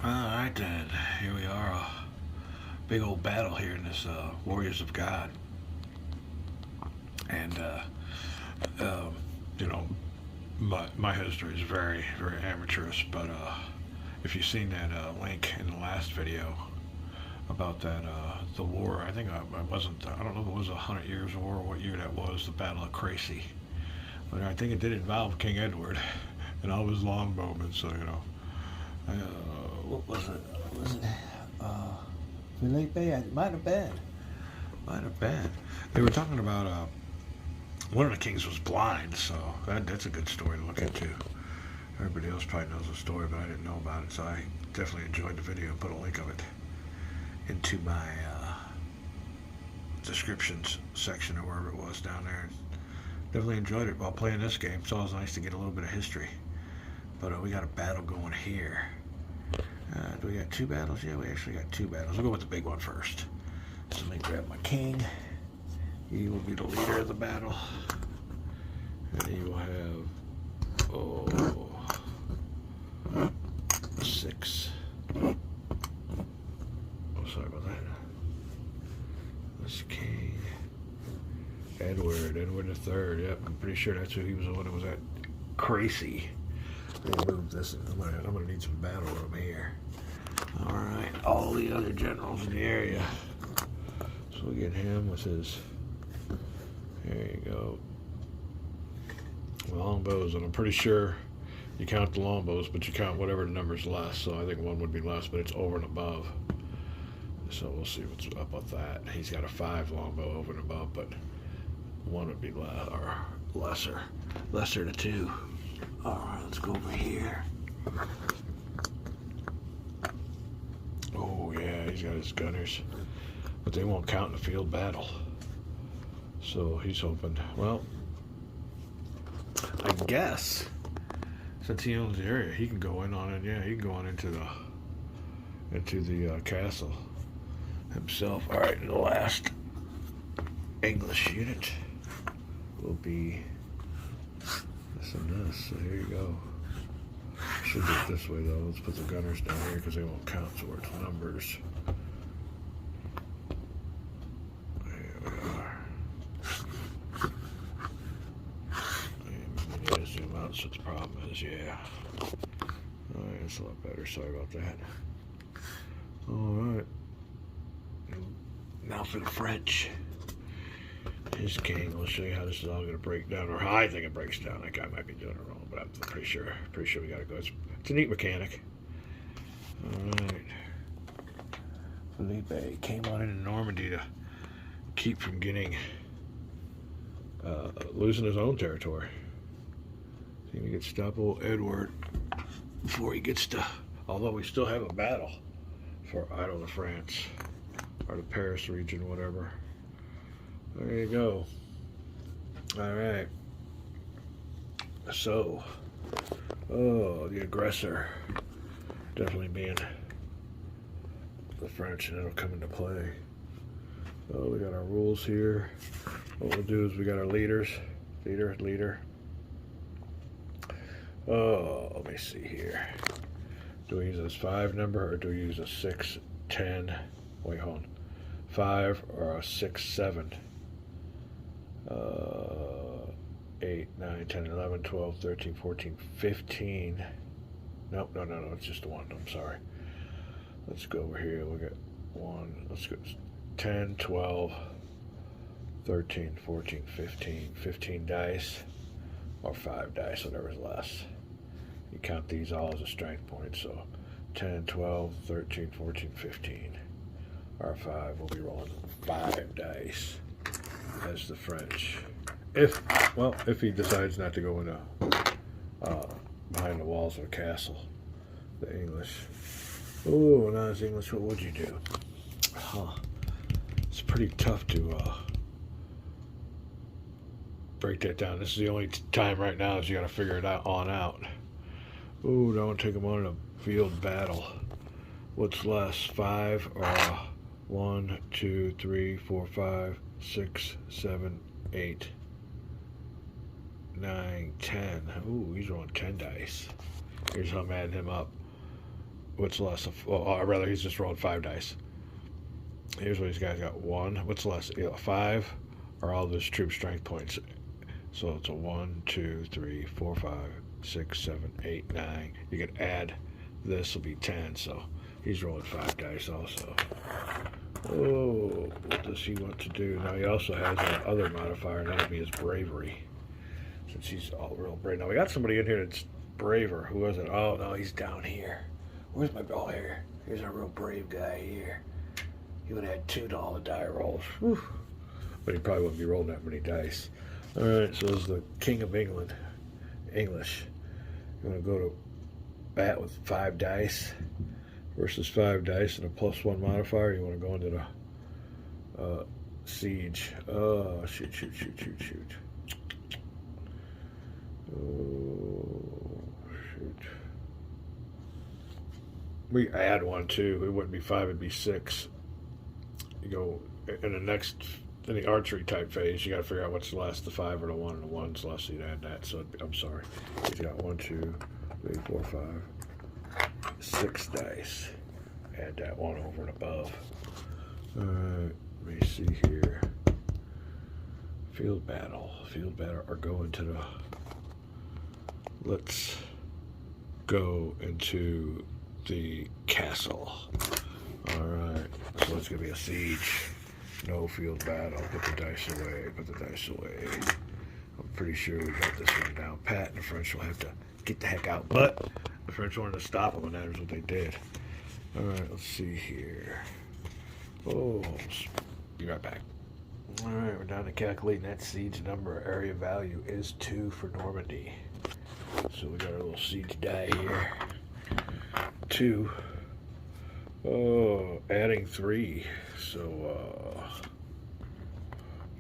Alright then, here we are, a big old battle here in this Warriors of God. And, um, you know, my history is very, very amateurish, but if you've seen that link in the last video about that, the war, I wasn't, I don't know if it was 100 Years War or what year that was, the Battle of Crecy. But I think it did involve King Edward and all his longbowmen, so, what was it? Was it Philippe? It might have been. Might have been. They were talking about one of the kings was blind, so that's a good story to look into. Everybody else probably knows the story, but I didn't know about it, so I definitely enjoyed the video and put a link of it into my descriptions section or wherever it was down there. Definitely enjoyed it while playing this game. It's always nice to get a little bit of history. But we got a battle going here. Do we got two battles? Yeah, we actually got two battles. We'll go with the big one first. So let me grab my king. He will be the leader of the battle. And he will have, six. Oh, sorry about that. This king. Edward III. Yep, I'm pretty sure that's who he was the one that was at Crecy. Let me move this. I'm gonna need some battle room here. All right, all the other generals in the area. So we get him with his. There you go. Longbows, and I'm pretty sure you count the longbows, but you count whatever the number's less. So I think one would be less, but it's over and above. So we'll see what's up with that. He's got a 5 longbow over and above, but one would be less or lesser to 2. All right, let's go over here. Oh yeah, he's got his gunners, but they won't count in the field battle. So he's hoping. Well, I guess since he owns the area, he can go in on it. Yeah, he can go on into the castle himself. All right, and the last English unit will be this and this. So here you go. Should do it this way though. Let's put the gunners down here because they won't count towards numbers. Here we are. And we need to zoom out since the problem is, yeah. Alright, that's a lot better. Sorry about that. Alright. Now for the French. His king. We'll show you how this is all going to break down, or how I think it breaks down. That guy might be doing it wrong, but I'm pretty sure we got to go. It's a neat mechanic. All right. Philippe came on into Normandy to keep from getting losing his own territory. He gets stop old Edward before he gets to. Although we still have a battle for Isle of France or the Paris region, whatever. There you go. All right. So, the aggressor definitely being the French, and it'll come into play. So we got our rules here. What we'll do is we got our leaders. Leader. Oh, let me see here. Do we use this 5 number or do we use a 6, 10? Wait, hold on. 5 or a 6, 7? 8, 9, 10, 11, 12, 13, 14, 15. Nope, no, it's just 1. I'm sorry. Let's go over here. Look at 1. Let's go 10, 12, 13, 14, 15. 15 dice or 5 dice, whatever's less. You count these all as a strength point. So 10, 12, 13, 14, 15. Our 5 will be rolling 5 dice as the French. If he decides not to go into behind the walls of a castle. The English. Oh, not as English, what would you do? It's pretty tough to break that down. This is the only time right now is you got to figure it out. Oh, don't take them on in a field battle. What's less, 5 or 1, 2, 3, 4, 5, 6, 7, 8, 9, 10. Ooh, he's rolling 10 dice. Here's how I'm adding him up. What's less? Or rather, he's just rolled 5 dice. Here's what these guys got. 1. What's less? 5 are all those troop strength points. So it's a 1, 2, 3, 4, 5, 6, 7, 8, 9. You can add this will be 10. So he's rolling 5 dice also. Oh, what does he want to do? Now he also has another modifier, and that'll be his bravery. Since he's all real brave. Now we got somebody in here that's braver. Who was it? Oh no, he's down here. Where's my ball here? Here's a real brave guy here. He would have had 2 to all the die rolls. Whew. But he probably wouldn't be rolling that many dice. Alright, so this is the King of England. English. You want to go to bat with 5 dice versus 5 dice and a +1 modifier. You want to go into the siege. Oh, shoot. Oh, shoot. We add 1 too. It wouldn't be 5, it'd be 6. You go in the archery type phase, you got to figure out what's the last, the 5 or the 1, and the 1's less, so you'd add that. So I'm sorry. He's got 1, 2, 3, 4, 5, 6 dice. Add that 1 over and above. Let me see here. Field battle, or go into the. Let's go into the castle. All right, so it's gonna be a siege. No field battle. Put the dice away. I'm pretty sure we got this one down pat, and the French will have to get the heck out. But the French wanted to stop them, and that is what they did. All right, let's see here. Oh, be right back. All right, we're down to calculating that siege number. Area value is 2 for Normandy. So we got our little siege die here. 2. Oh, adding 3. So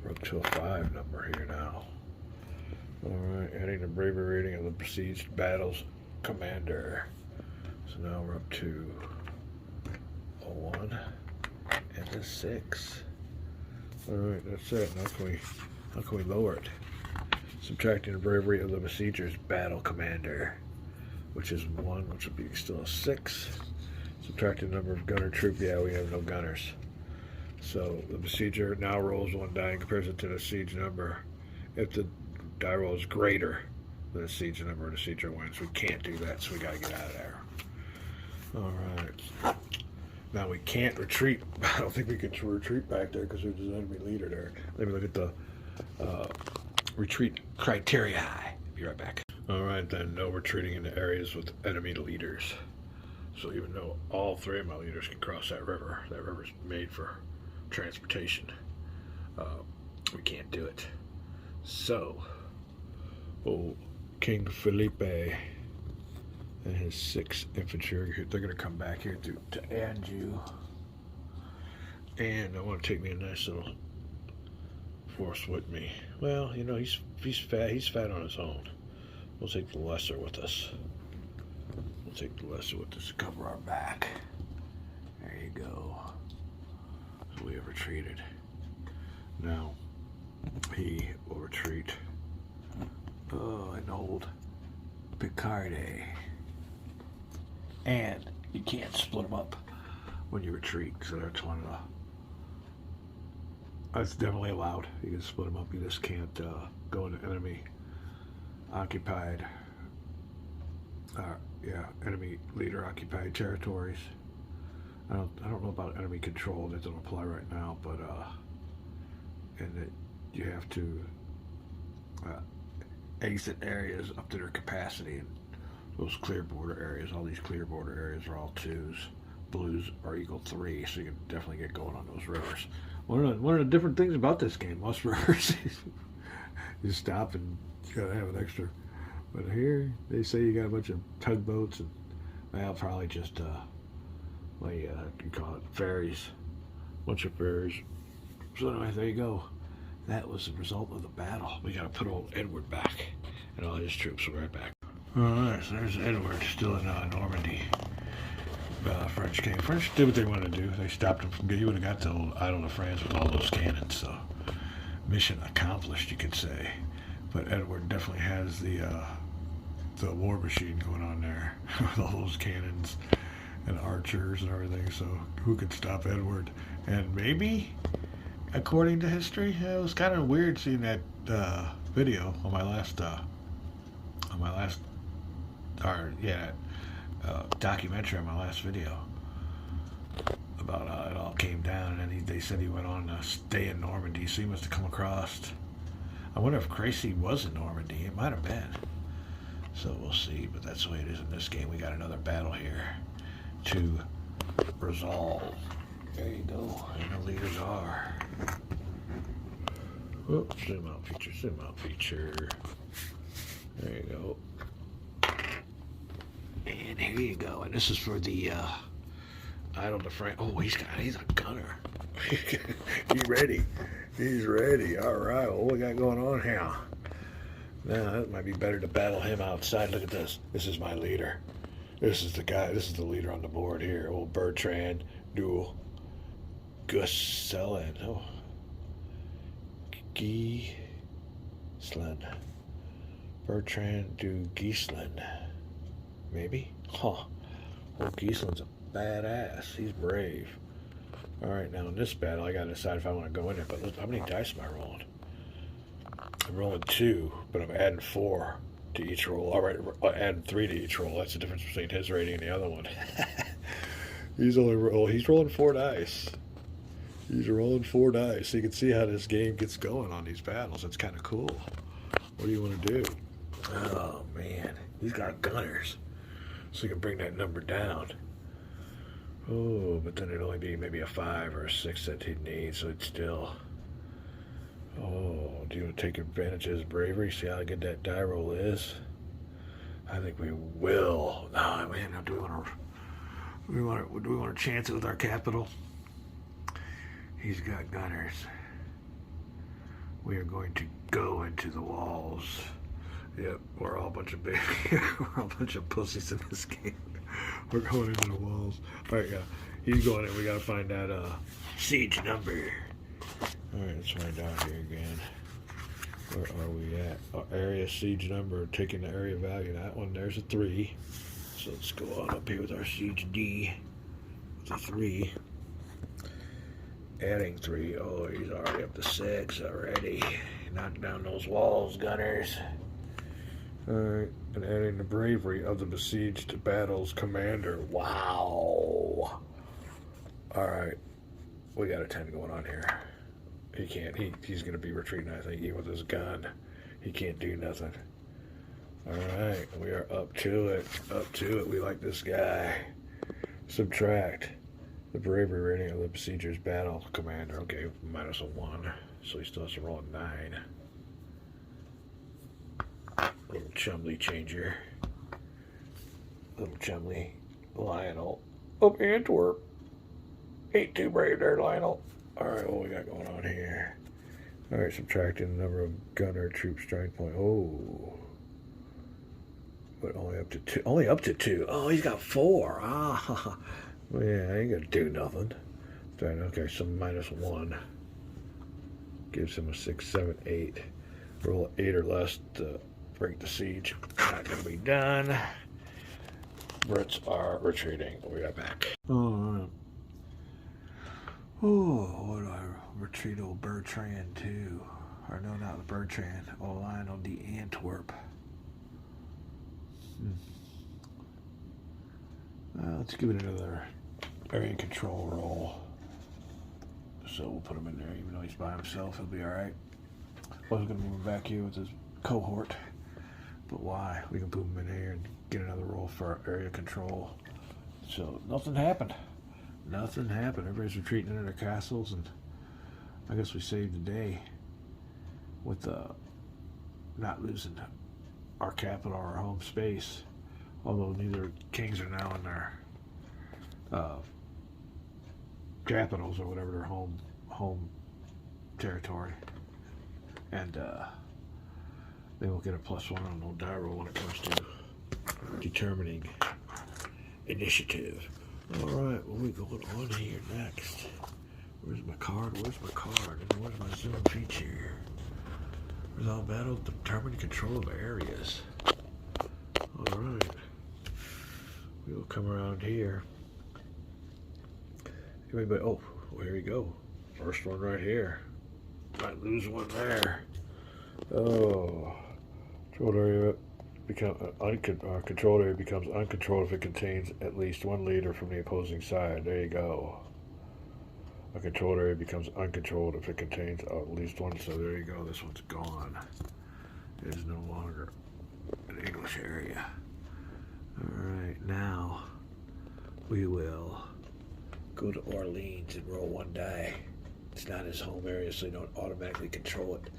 we're up to a 5 number here now. All right, adding the bravery rating of the besieged battles commander. So now we're up to a 1 and a 6. All right, that's it. How can we lower it? Subtracting the bravery of the besieger's battle commander, which is 1, which would be still a 6. Subtracting the number of gunner troop. Yeah, we have no gunners. So the besieger now rolls 1 die and compares it to the siege number. If the die roll is greater than the siege number, the besieger wins. We can't do that, so we got to get out of there. All right. Now we can't retreat. I don't think we can retreat back there because there's an enemy leader there. Let me look at the retreat criteria. Be right back. All right, then no retreating into areas with enemy leaders. So even though all 3 of my leaders can cross that river's made for transportation. We can't do it. So, King Felipe and his 6 infantry, they're going to come back here to Anjou. And I want to take me a nice little force with me. Well, you know, he's fat on his own. We'll take the lesser with us. To cover our back. There you go. So we have retreated. Now, he will retreat. An old Picardy. And you can't split them up when you retreat, so that's one of the. That's definitely allowed. You can split them up. You just can't go into enemy occupied. Enemy leader occupied territories. I don't know about enemy control. That doesn't apply right now, but and that you have to exit areas up to their capacity. And those clear border areas, all these clear border areas are all 2s. Blues are equal 3, so you can definitely get going on those rivers. One of the different things about this game, most rivers, you stop and you gotta have an extra. But here, they say you got a bunch of tugboats and, well, probably just, you call it, ferries. A bunch of ferries. So anyway, there you go. That was the result of the battle. We got to put old Edward back and all his troops. We'll be right back. All right, so there's Edward still in Normandy. French king. French did what they wanted to do. They stopped him from getting. He would have got to old Isle of France with all those cannons. So mission accomplished, you could say. But Edward definitely has the war machine going on there with all those cannons and archers and everything. So who could stop Edward? And maybe, according to history, it was kind of weird seeing that video on my last documentary on my last video about how it all came down, and they said he went on to stay in Normandy, so he must have come across. I wonder if Crecy was in Normandy. It might have been. So we'll see, but that's the way it is in this game. We got another battle here to resolve. There you go, and the leaders are. Oh, zoom out feature. There you go. And here you go. And this is for the Idle de France. Oh, he's a gunner. He's ready. He's ready. All right. Well, what we got going on here? Now, it might be better to battle him outside. Look at this. This is my leader. This is the guy. This is the leader on the board here. Old Bertrand Duel Gusselen. Oh. Gieslen. Bertrand du Gieslen. Maybe? Huh. Old Gieslen's a badass. He's brave. Alright, now in this battle, I gotta decide if I want to go in there. But look, how many dice am I rolling? I'm rolling 2, but I'm adding 4 to each roll. Alright, adding 3 to each roll. That's the difference between his rating and the other one. He's rolling 4 dice. He's rolling 4 dice. So you can see how this game gets going on these battles. It's kind of cool. What do you want to do? Oh, man. He's got gunners. So you can bring that number down. Oh, but then it'd only be maybe a 5 or a 6 that he'd need. So it's still... Oh, do you want to take advantage of his bravery? See how good that die roll is? I think we will. Oh, man. Now, do we want to chance it with our capital? He's got gunners. We are going to go into the walls. Yep, we're all a bunch of we're all a bunch of pussies in this game. We're going into the walls. All right, yeah. He's going in. We got to find that siege number. All right, let's find out here again. Where are we at? Area siege number. Taking the area value. That one, there's a 3. So let's go on up here with our siege D. It's a 3. Adding 3. Oh, he's already up to 6 already. Knock down those walls, gunners. Alright, and adding the bravery of the besieged battle's commander. Wow. Alright, we got a 10 going on here. He can't, he's going to be retreating, I think, even with his gun. He can't do nothing. Alright, we are up to it. Up to it. We like this guy. Subtract the bravery rating of the besieger's battle commander. Okay, minus a 1. So he still has to roll a 9. Little Chumley changer. Little Chumley. Lionel. Of Antwerp. Ain't too brave there, Lionel. Alright, what we got going on here? Alright, subtracting the number of gunner troop strike point. Oh. But only up to 2. Only up to 2. Oh, he's got 4. Ah. Well, yeah, I ain't gonna do nothing. Okay, so minus 1. Gives him a 6, 7, 8. Roll 8 or less to break the siege. Not gonna be done. Brits are retreating. We got back. Alright. Oh, what do I retreat old Bertrand to? Or no, not the Bertrand. Oh, Lionel de Antwerp. Let's give it another area control roll. So we'll put him in there, even though he's by himself, he'll be alright. I was going to move him back here with his cohort, but why? We can move him in here and get another roll for area control. So nothing happened. Nothing happened. Everybody's retreating into their castles, and I guess we saved the day with not losing our capital or our home space. Although neither kings are now in their capitals or whatever, their home territory, and they will get a +1 on no die roll when it comes to determining initiative. All right, what are we going on here next? Where's my card? Where's my card? And where's my zoom feature? Resolve battle, determine control of areas. All right, we will come around here. Anybody? Oh, well, here we go. First one right here. Might lose one there. Oh, controlled area controlled area becomes uncontrolled if it contains at least one leader from the opposing side. There you go. A controlled area becomes uncontrolled if it contains at least one. So there you go. This one's gone. It is no longer an English area. All right, now we will go to Orleans and roll one die. It's not his home area, so you don't automatically control it.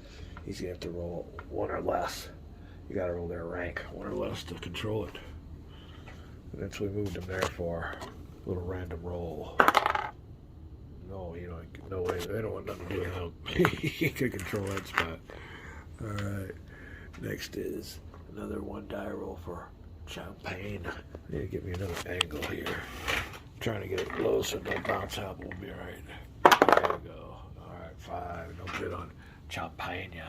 He's gonna have to roll one or less. You gotta roll their rank, one or less to control it. And that's what we moved him there for. A little random roll. No, you know, no way. They don't want nothing to do with him. He can control that spot. All right. Next is another one die roll for Champagne. Yeah, give me another angle here. I'm trying to get it low so it don't bounce out. We'll be all right. There we go. All right, 5. No bid on Champagne.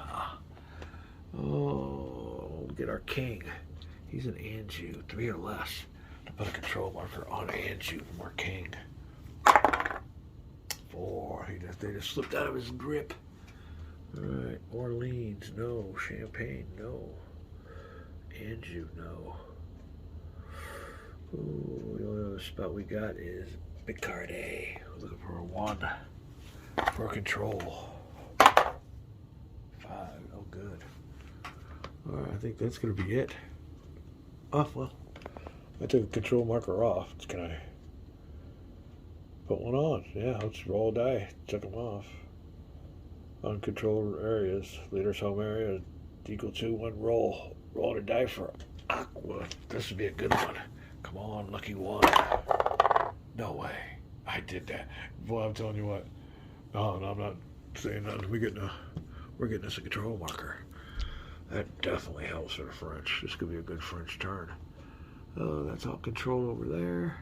Oh, we'll get our king. He's an Anjou. 3 or less to put a control marker on Anjou from our king. 4. They just slipped out of his grip. All right, Orleans, no. Champagne, no. Anjou, no. Ooh, the only other spot we got is Picardy. We're looking for a 1 for control. 5, oh good. All right, I think that's gonna be it. Oh, well, I took a control marker off. Can I put one on? Yeah, let's roll a die. Check them off. Uncontrolled areas. Leader's home area equal to 1 roll. Roll a die for Aqua. This would be a good one. Come on, lucky 1. No way. I did that. Boy, I'm telling you what. No, I'm not saying nothing. We're getting us a control marker. That definitely helps for the French. This could be a good French turn. Oh, that's all control over there.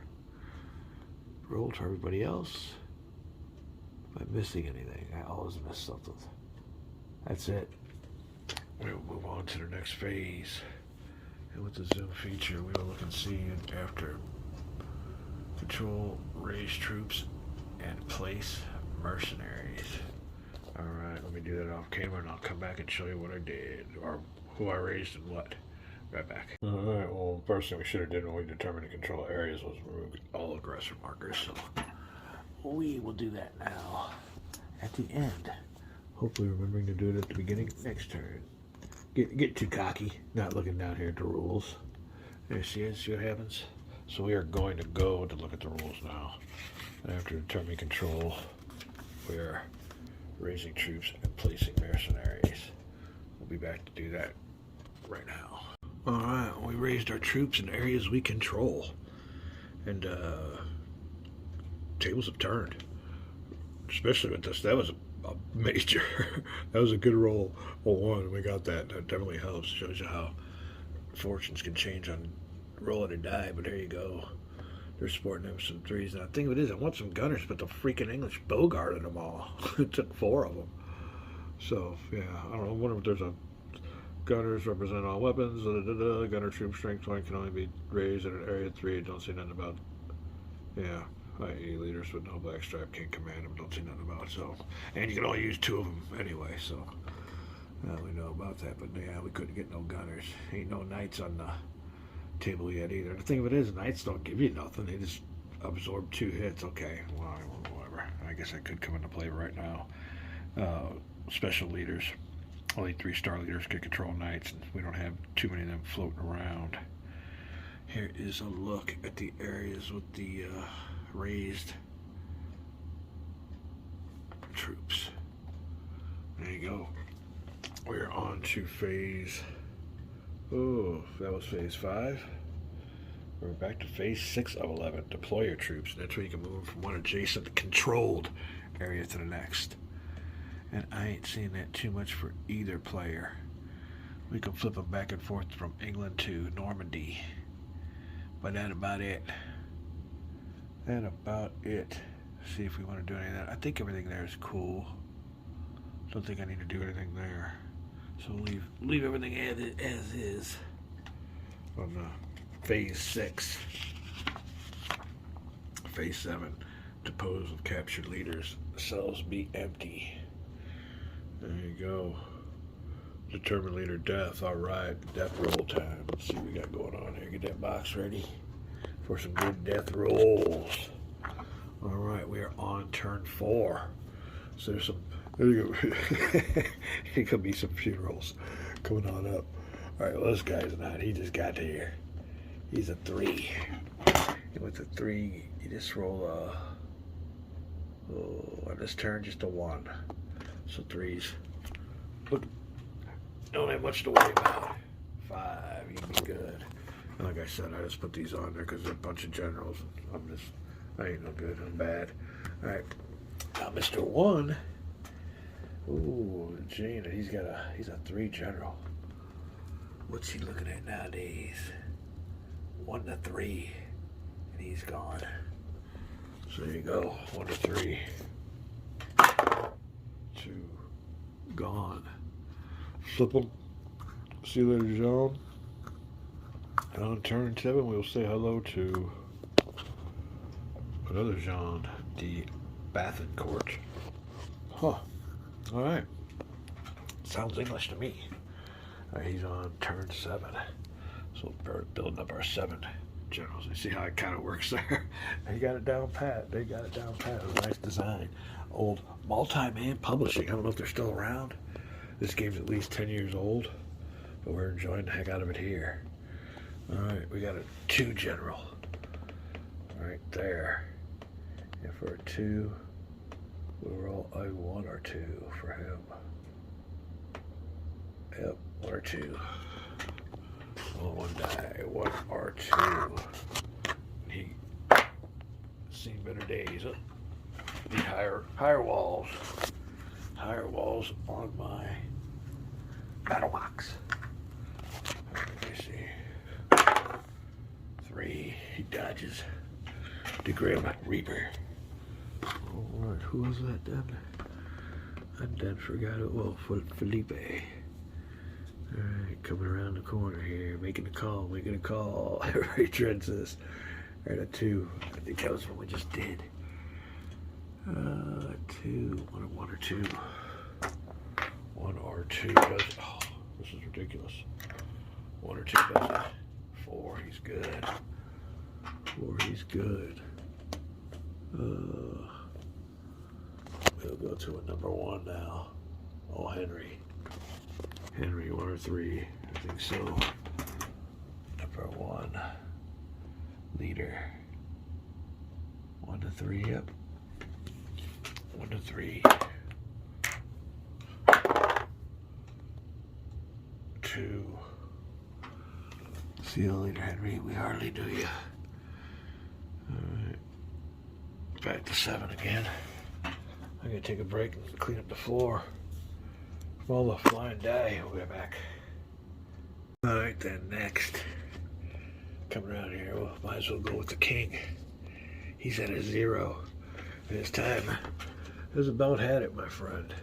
Roll for everybody else. Am I missing anything? I always miss something. That's it. We'll move on to the next phase. And with the zoom feature, we will look and see after control, raise troops, and place mercenaries. Alright, let me do that off camera and I'll come back and show you what I did, or who I raised and what. Right back. Alright, well, the first thing we should have did when we determined to control areas was remove all aggressor markers, so we will do that now at the end. Hopefully remembering to do it at the beginning next turn. Get too cocky, not looking down here at the rules. There, see what happens? So we are going to go to look at the rules now. After determining control, we are raising troops and placing mercenaries. We'll be back to do that right now. Alright, we raised our troops in areas we control. And tables have turned. Especially with this. That was a major. That was a good roll. Well, 1, we got that. That definitely helps. Shows you how fortunes can change on roll it or die. But there you go. They're sporting them some 3s. Now, the thing of it is, I want some gunners, but the freaking English bogarted them all. It took 4 of them. So, yeah, I don't know. I wonder if there's a gunners represent all weapons. Gunner troop strength 20 can only be raised in an area 3. Don't say nothing about. Yeah. i.e. leaders with no black stripe can't command them, don't see nothing about it, so. And you can only use 2 of them anyway, so. We know about that, but yeah, we couldn't get no gunners. Ain't no knights on the table yet either. The thing of it is, knights don't give you nothing, they just absorb 2 hits. Okay, well, whatever. I guess that could come into play right now. Special leaders. Only 3-star leaders can control knights, and we don't have too many of them floating around. Here is a look at the areas with the raised troops. There you go. We're on to phase. Oh, that was phase 5. We're back to phase 6 of 11. Deploy your troops. That's where you can move from one adjacent controlled area to the next. And I ain't seeing that too much for either player. We can flip them back and forth from England to Normandy. But that's about it. That's about it. See if we want to do any of that. I think everything there is cool. Don't think I need to do anything there. So leave everything as is on phase 6. Phase 7. depose with captured leaders. Cells be empty. There you go. Determine leader death. All right, death roll time. Let's see what we got going on here. Get that box ready for some good death rolls. All right, we are on turn 4. So there's some. There could be some funerals coming on up. All right, well, this guy's not. He just got here. He's a 3. And with a 3, you just roll on this turn, just a 1. So 3s. Look, don't have much to worry about. 5, you'd be good. And like I said, I just put these on there because they're a bunch of generals. I ain't no good. I'm bad. All right, now Mr. 1. Ooh, Gene, he's a 3 general. What's he looking at nowadays? 1 to 3, and he's gone. So there you go, 1 to 3. 2, gone. Flip them. See you later, John. And on turn 7, we'll say hello to another Jean de Agincourt. Huh. All right. Sounds English to me. All right, he's on turn 7. So we're building up our 7 generals. You see how it kind of works there? They got it down pat. It was a nice design. Old Multi-Man Publishing. I don't know if they're still around. This game's at least 10 years old, but we're enjoying the heck out of it here. All right, we got a 2 general right there. And for a 2, we'll roll a 1 or 2 for him. Yep, 1 or 2. Well, 1 die, 1 or 2. He seen better days. Oh, need higher walls. Higher walls on my battle box. Let me see. 3, he dodges. The Grim Reaper. Alright, who was that then? I then forgot it. Well, Felipe. Alright, coming around the corner here, making a call. Everybody dreads this. Alright, a 2. I think that was what we just did. 2, 1 or 2. 1 or 2 does. Oh, this is ridiculous. 1 or 2 does it. 4, he's good. 4, he's good. We'll go to a number 1 now. Oh, Henry. Henry, 1 or 3. I think so. Number 1. Leader. 1 to 3, yep. 1 to 3. 2. See you later, Henry. We hardly do you. Alright. Back to 7 again. I'm gonna take a break and clean up the floor from all the flying die. We'll be back. Alright then, next. Coming around here, well, might as well go with the king. He's at a 0. And this time, has about had it, my friend.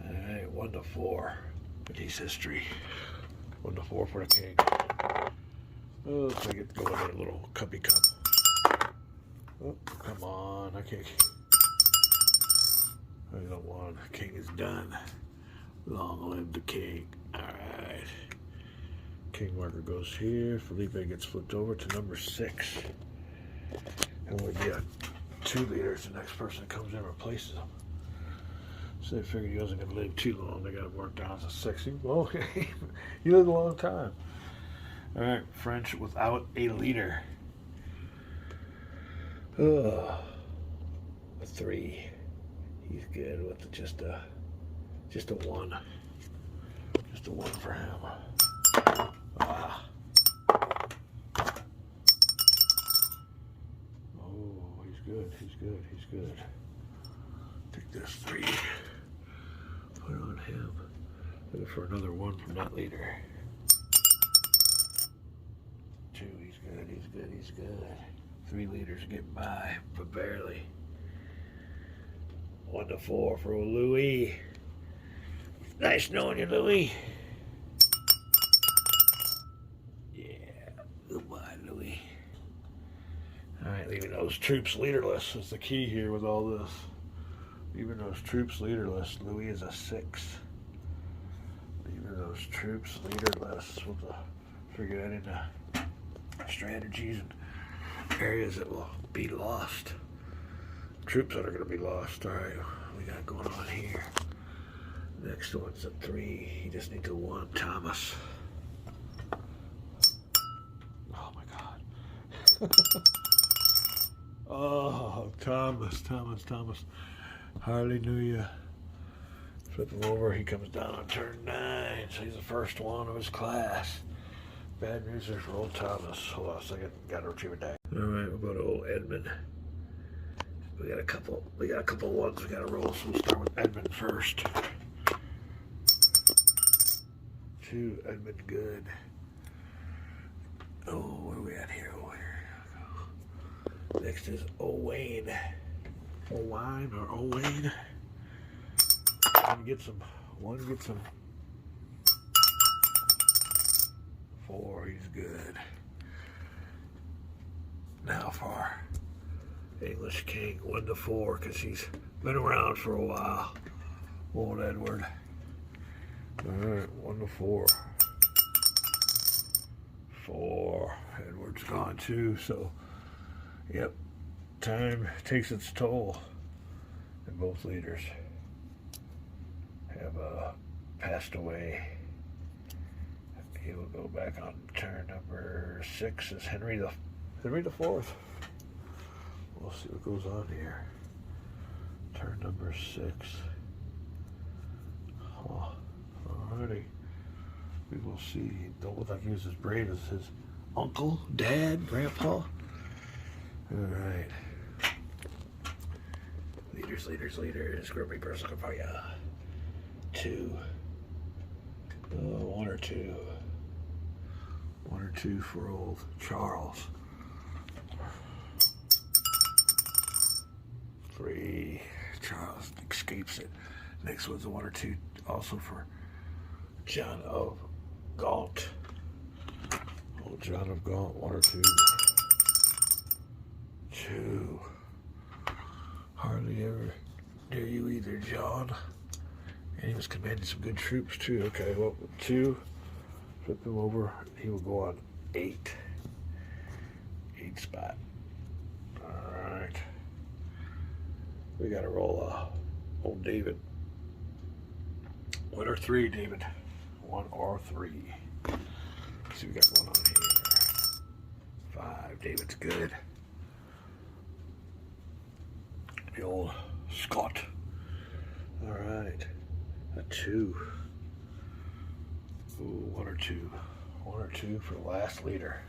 Alright, 1 to 4. But he's history. 1 to 4 for the king. Oh, looks like it's going in a little cuppy cup. Oh, come on, I can't. I don't want. King is done. Long live the king. Alright. King marker goes here. Felipe gets flipped over to number 6. And we get 2 leaders. The next person that comes in replaces him. So they figured he wasn't going to live too long. They got him worked down to 6. Well, he lived a long time. Alright, French without a leader. Oh, a 3. He's good with just a 1. Just a 1 for him. Ah. Oh, he's good. Take this 3. Put it on him. Looking for another 1 from that leader. 2, he's good. 3 leaders getting by, but barely. 1 to 4 for Louis. Nice knowing you, Louis. Yeah, goodbye, Louis. Alright, Alright, leaving those troops leaderless is the key here with all this. Leaving those troops leaderless. Louis is a 6. Leaving those troops leaderless. We'll figure that into strategies and areas that will be lost. Troops that are going to be lost. Alright, we got going on here. Next one's a 3. He just needs a 1. Thomas. Oh my God. Oh, Thomas. Hallelujah. Flip him over. He comes down on turn 9. So he's the first one of his class. Bad news is for old Thomas. Hold on a second. Got to retrieve it back. Alright, we'll go to old Edmund. We got a couple ones we got to roll, so we'll start with Edmund first. 2, Edmund, good. Oh, where are we at here? Oh, here we go. Next is Owain. Owain or Owain. One gets him. 4, he's good. Now for English King, 1 to 4, because he's been around for a while. Old Edward. Alright, 1 to 4. 4. Edward's gone too, so yep. Time takes its toll. And both leaders have passed away. He will go back on turn number 6 is Henry the 4th. We'll see what goes on here. Turn number 6. Oh, alrighty. We will see. Don't look like he was as brave as his uncle, dad, grandpa. Alright. Leaders. Grouping person for you. 2. 1 or 2. 1 or 2 for old Charles. 3. Charles escapes it. Next one's a 1 or 2 also for John of Gaunt. Old John of Gaunt, 1 or 2. 2. Hardly ever near you either, John. And he was commanding some good troops too. Okay, well, 2. Flip him over. He will go on 8. 8 spot. Alright. We gotta roll old David. 1 or 3, David. 1 or 3. Let's see, we got one on here. 5. David's good. The old Scott. Alright. A 2. Ooh, 1 or 2. 1 or 2 for the last leader.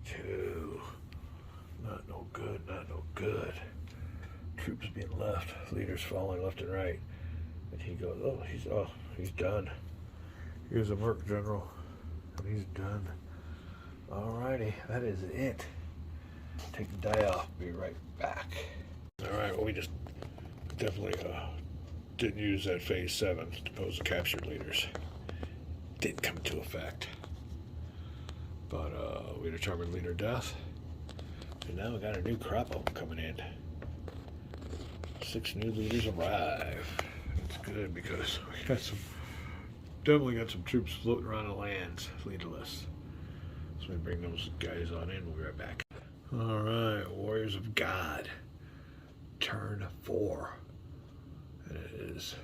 2. Not no good. Troops being left. Leaders falling left and right. And he goes, he's done. Here's a Merc General. And he's done. Alrighty, that is it. Take the die off. Be right back. Alright, well, we just definitely didn't use that phase 7 to pose the captured leaders. Didn't come into effect. But we determined leader death. And now we got a new crop of them coming in. 6 new leaders arrive. It's good because we got definitely got some troops floating around the lands, leaderless. So we bring those guys on in. We'll be right back. Alright, Warriors of God. Turn 4. And it is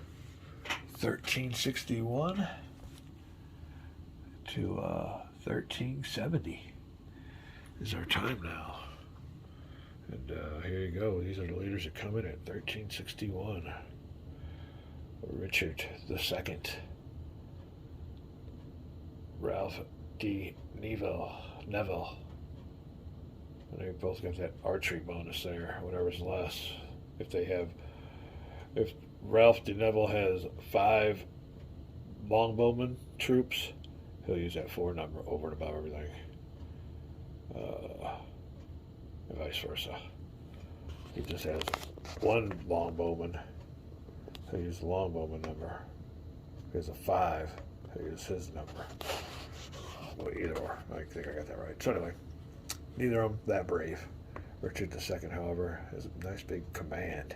1361 to 1370 is our time now. And here you go. These are the leaders that come in at 1361. Richard II. Ralph D. Neville. And they both got that archery bonus there, whatever's less. If Ralph D. Neville has 5 longbowmen troops, he'll use that 4 number over and above everything. And vice versa. He just has 1 longbowman, he'll use the longbowman number. If he has a 5, he'll use his number. well, either or. I think I got that right. So anyway, neither of them that brave. Richard II, however, has a nice big command.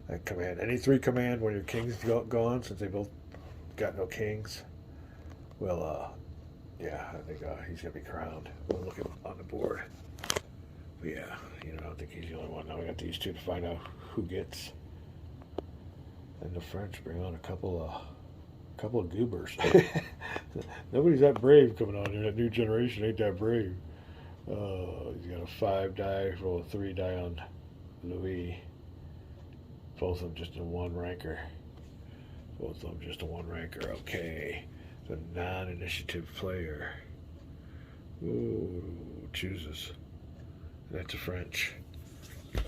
That command, any 3 command when your king's gone, since they both got no kings. Well, yeah, I think he's gonna be crowned. We'll look on the board. But yeah, I don't think he's the only one. Now we got these 2 to find out who gets. And the French bring on a couple of goobers. Nobody's that brave coming on here. That new generation ain't that brave. He's got a 5 die, roll a 3 die on Louis. Both of them just a 1 ranker. Both of them just a 1 ranker. Okay. The non-initiative player. Ooh, chooses. That's a French.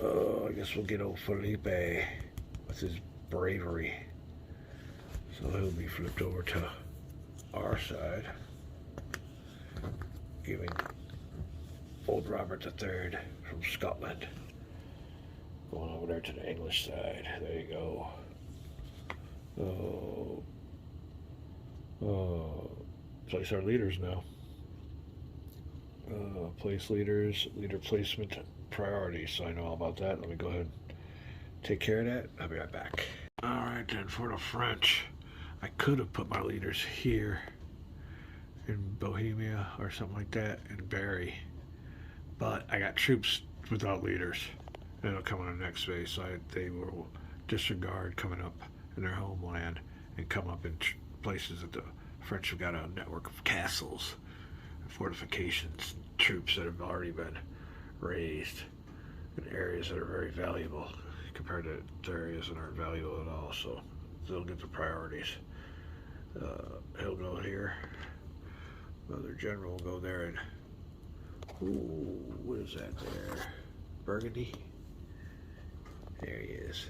Oh, I guess we'll get old Felipe with his bravery. So he'll be flipped over to our side, giving old Robert III from Scotland going over there to the English side. There you go. Place our leaders now. Place leaders, leader placement priorities. So I know all about that. Let me go ahead and take care of that. I'll be right back. Alright then, for the French, I could have put my leaders here in Bohemia or something like that in Berry. But I got troops without leaders. And it'll come on the next phase. So they will disregard coming up in their homeland and come up in places that the French have got a network of castles, fortifications, troops that have already been raised in areas that are very valuable compared to areas that aren't valuable at all. So they'll get the priorities. He'll go here. Another general will go there, and what is that there? Burgundy. There he is.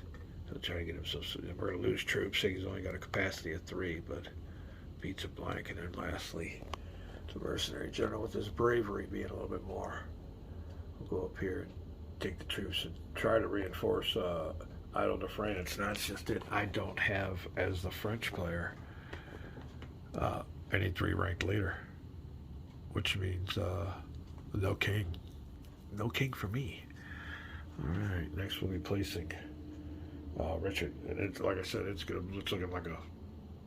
So try to get him some. We're gonna lose troops. He's only got a capacity of 3, but beats a blank. And then lastly, the mercenary general with his bravery being a little bit more. We'll go up here and take the troops and try to reinforce Idle de France. That's just it. I don't have, as the French player, any 3-ranked leader, which means no king. No king for me. All right, next we'll be placing Richard, and it's like I said, it's looking like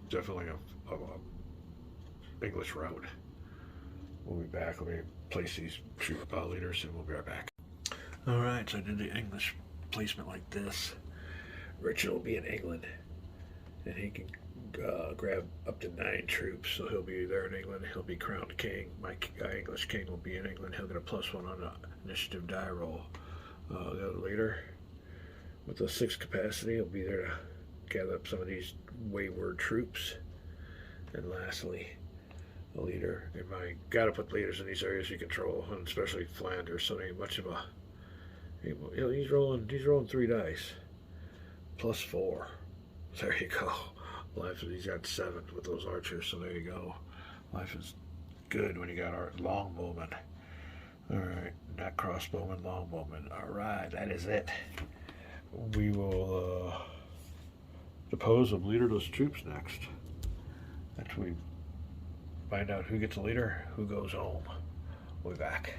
definitely a English route. We'll be back. Let me place these troop leaders, and we'll be right back. All right, so I did the English placement like this. Richard will be in England, and he can grab up to 9 troops, so he'll be there in England. He'll be crowned king. My English king will be in England. He'll get a +1 on the initiative die roll. The other leader with a 6 capacity will be there to gather up some of these wayward troops. And lastly, a leader. I got to put leaders in these areas you control, and especially Flanders. So there ain't much of a. He's rolling 3 dice, +4. There you go. Life is, he's got 7 with those archers. So there you go. Life is good when you got our longbowmen. All right, not crossbowmen, longbowmen. All right, that is it. We will depose of leaderless troops next. After we find out who gets a leader, who goes home. We'll be back.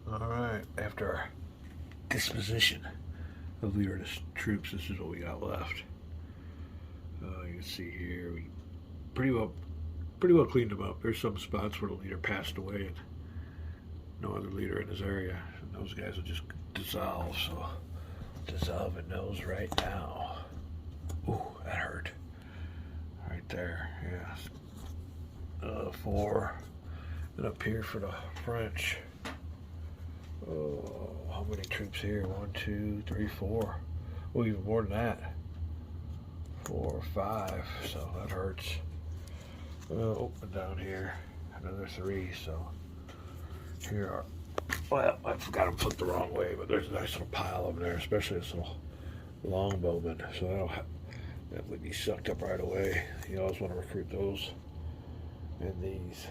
All right, after our disposition of leaderless troops, this is what we got left. You can see here we pretty well cleaned them up. There's some spots where the leader passed away and no other leader in this area, and those guys will just dissolve. So dissolving those right now. Ooh, that hurt. Right there, yeah. 4. And up here for the French. Oh, how many troops here? 1, 2, 3, 4. Oh, even more than that. 4, 5. So that hurts. Oh, and down here, another 3. So here are. Well, I forgot them flipped the wrong way, but there's a nice little pile of them there, especially this little longbowman. So that would be sucked up right away. You always want to recruit those and these.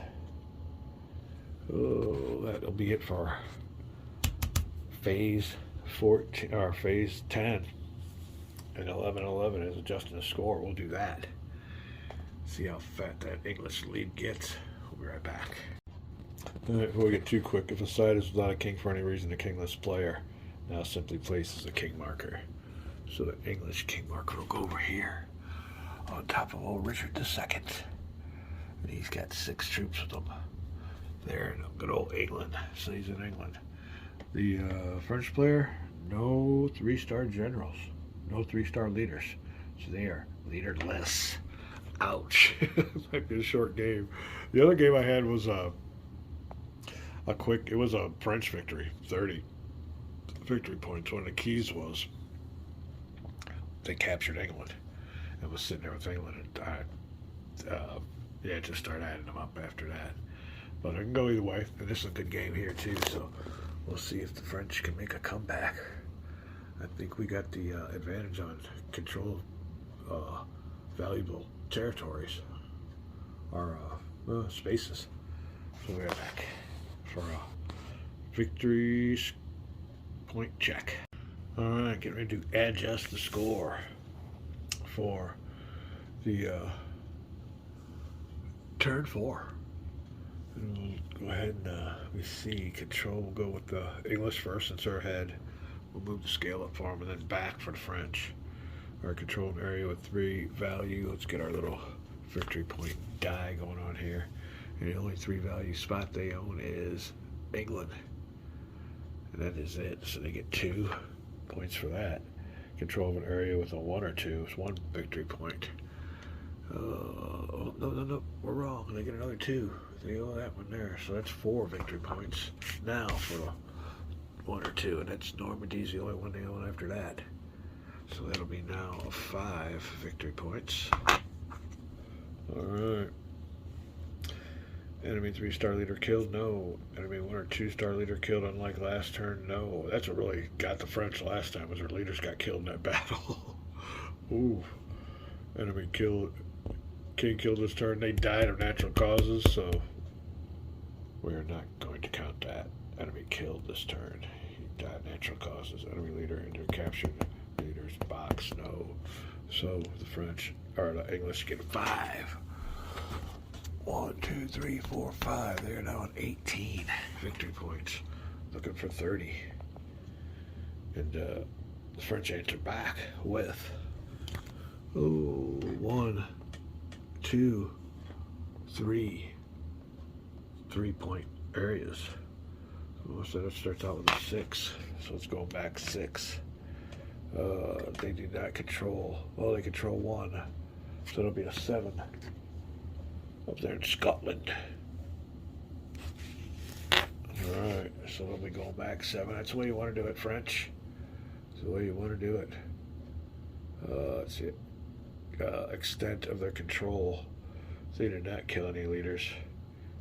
Oh, that'll be it for phase 14 or phase 10. And 11 is adjusting the score. We'll do that. See how fat that English lead gets. be right back. Before we get too quick, if a side is without a king for any reason, the kingless player now simply places a king marker. So the English king marker will go over here on top of old Richard II. And he's got 6 troops with him. There in good old England. So he's in England. The French player, no 3-star generals, no 3-star leaders. So they are leaderless. Ouch. Might be a short game. The other game I had was it was a French victory, 30 victory points. One of the keys was they captured England and was sitting there with England and just start adding them up after that. But it can go either way, and this is a good game here too, so we'll see if the French can make a comeback. I think we got the advantage on control of valuable territories, or spaces. So we're back for a victory point check. Alright, getting ready to adjust the score for the turn 4. And we'll go ahead and we see control. We'll go with the English first since they're ahead. We'll move the scale up for them and then back for the French. Our controlled area with 3 value. Let's get our little victory point die going on here. And the only 3 value spot they own is England. And that is it. So they get 2 points for that. Control of an area with a 1 or 2 is 1 victory point. No, we're wrong. They get another 2. They owe that one there. So that's 4 victory points now for the 1 or 2. And that's Normandy's the only one they own after that. So that'll be now 5 victory points. Alright. Enemy 3-star leader killed? No. Enemy 1 or 2-star leader killed unlike last turn? No. That's what really got the French last time, was their leaders got killed in that battle. Ooh. Enemy killed. King killed this turn. They died of natural causes, so we are not going to count that. Enemy killed this turn. He died of natural causes. Enemy leader entered captured. Leaders box, no. So the French, or the English get 5. 1, 2, 3, 4, 5. They're now at 18 victory points. Looking for 30. And the French answer back with 1, 2, 3 3-point areas. So that starts out with a 6. So let's go back 6. They do not control. They control 1. So it'll be a 7 up there in Scotland. Alright, so they'll be going back 7. That's the way you want to do it, French. That's the way you want to do it. Let's see. Extent of their control. They did not kill any leaders.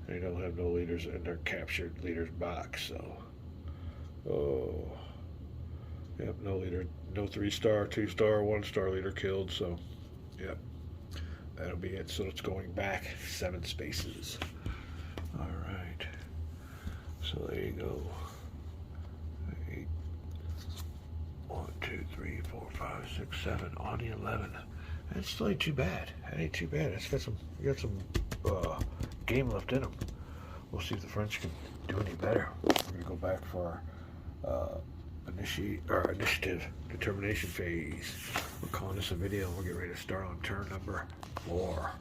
They don't have no leaders in their captured leaders box, so. Yep, no leader. No 3-star, 2-star, 1-star leader killed, so. Yep. That'll be it. So it's going back 7 spaces. Alright. So there you go. 8. 1, 2, 3, 4, 5, 6, 7 on the 11. That's still ain't too bad. That ain't too bad. It's got some game left in them. We'll see if the French can do any better. We're gonna go back for our initiative determination phase. We're calling this a video and we're getting ready to start on turn number 4.